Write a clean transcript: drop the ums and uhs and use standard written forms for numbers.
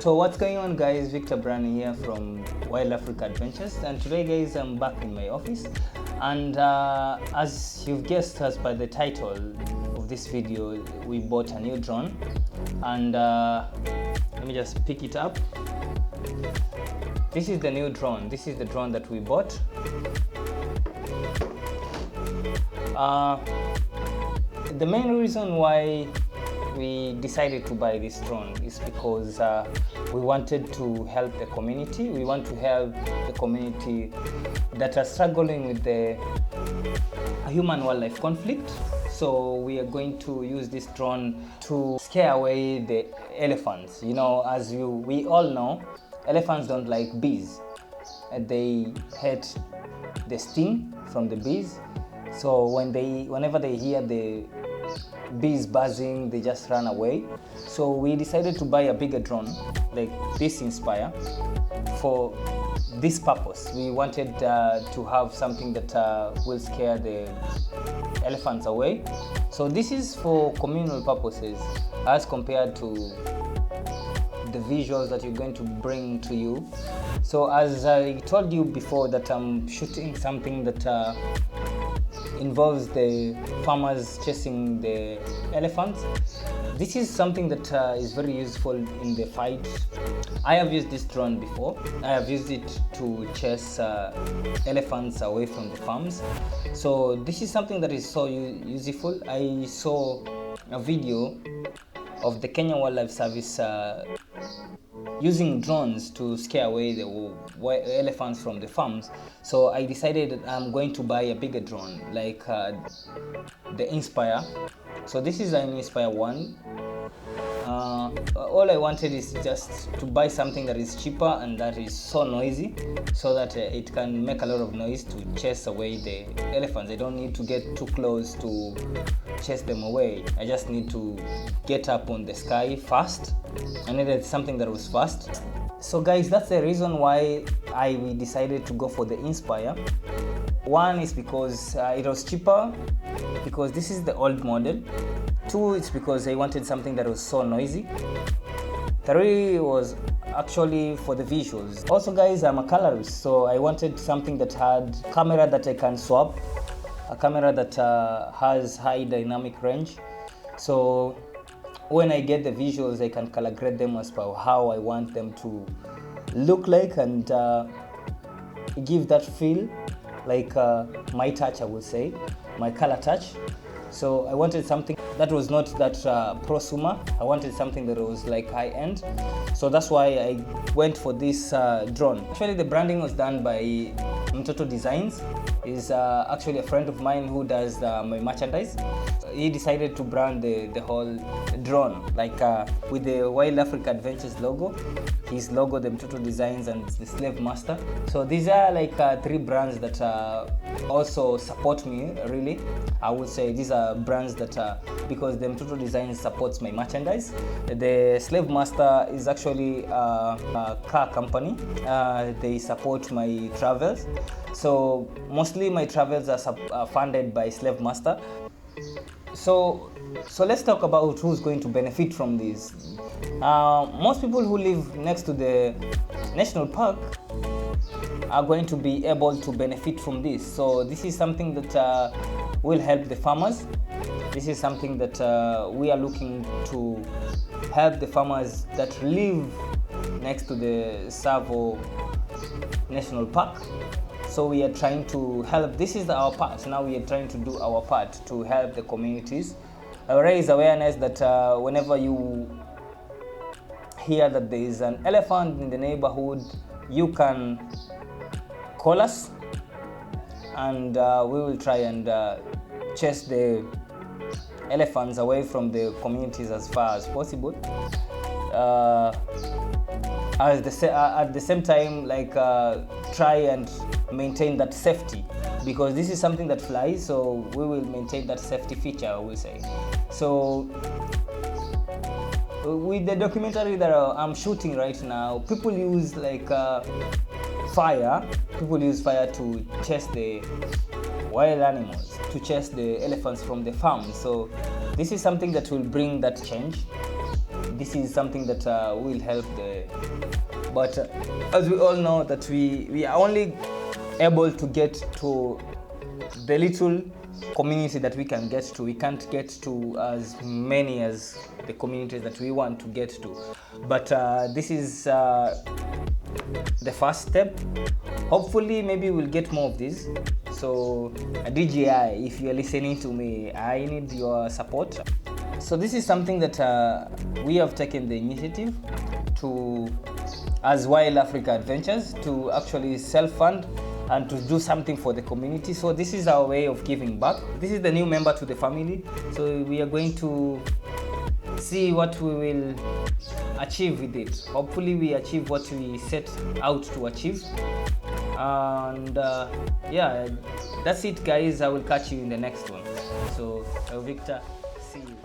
So what's going on, guys? Victor Bryan here from Wild Africa Adventures, and today, guys, I'm back in my office, and as you've guessed, as by the title of this video, we bought a new drone. And let me just pick it up. This is the new drone. This is the drone that we bought. The main reason why we decided to buy this drone is because we wanted to help the community. We want to help the community that are struggling with the human-wildlife conflict. So we are going to use this drone to scare away the elephants. You know, as we all know, elephants don't like bees. They hate the sting from the bees. So whenever they hear the bees buzzing, they just run away. So we decided to buy a bigger drone like this Inspire for this purpose. We wanted to have something that will scare the elephants away. So this is for communal purposes as compared to the visuals that you're going to bring to you. So as I told you before, that I'm shooting something that involves the farmers chasing the elephants. This is something that is very useful in the fight. I have used this drone before. I have used it to chase elephants away from the farms. So this is something that is so useful. I saw a video of the Kenyan Wildlife Service using drones to scare away the elephants from the farms. So I decided that I'm going to buy a bigger drone like the Inspire. So this is an Inspire 1. All I wanted is just to buy something that is cheaper and that is so noisy, so that it can make a lot of noise to chase away the elephants. I don't need to get too close to chase them away. I just need to get up on the sky fast. I needed something that was fast. So guys, that's the reason why we decided to go for the Inspire. One is because it was cheaper, because this is the old model. Two, it's because I wanted something that was so noisy. Three was actually for the visuals. Also, guys, I'm a colorist, so I wanted something that had camera that I can swap, a camera that has high dynamic range. So when I get the visuals, I can color grade them as per how I want them to look like and give that feel like my touch, I would say, my color touch. So I wanted something that was not that prosumer. I wanted something that was like high-end. So that's why I went for this drone. Actually, the branding was done by Mtoto Designs. He's actually a friend of mine who does my merchandise. He decided to brand the whole drone like with the Wild Africa Adventures logo, his logo, the Mtoto Designs, and the Slave Master. So these are like three brands that also support me, really. I would say these are brands that because the Mtoto Designs supports my merchandise. The Slave Master is actually a car company. They support my travels. So mostly my travels are funded by Slave Master. So let's talk about who's going to benefit from this. Most people who live next to the national park are going to be able to benefit from this. So this is something that will help the farmers. This is something that we are looking to help the farmers that live next to the Tsavo National Park. So we are trying to help. This is our part. Now we are trying to do our part to help the communities. Raise awareness that whenever you hear that there is an elephant in the neighborhood, you can call us, and we will try and chase the elephants away from the communities as far as possible. At the same time, like try and maintain that safety, because this is something that flies, so we will maintain that safety feature, I will say. So with the documentary that I'm shooting right now, people use like fire. People use fire to chase the wild animals, to chase the elephants from the farm. So this is something that will bring that change. this is something that will help but as we all know that we are only able to get to the little community that we can get to. We can't get to as many as the communities that we want to get to, but this is the first step. Hopefully maybe we'll get more of these. So DJI, if you're listening to me, I need your support. So this is something that we have taken the initiative to, as Wild Africa Adventures, to actually self-fund and to do something for the community. So this is our way of giving back. This is the new member to the family, so we are going to see what we will achieve with it. Hopefully we achieve what we set out to achieve. And yeah, that's it guys. I will catch you in the next one. So Victor, see you.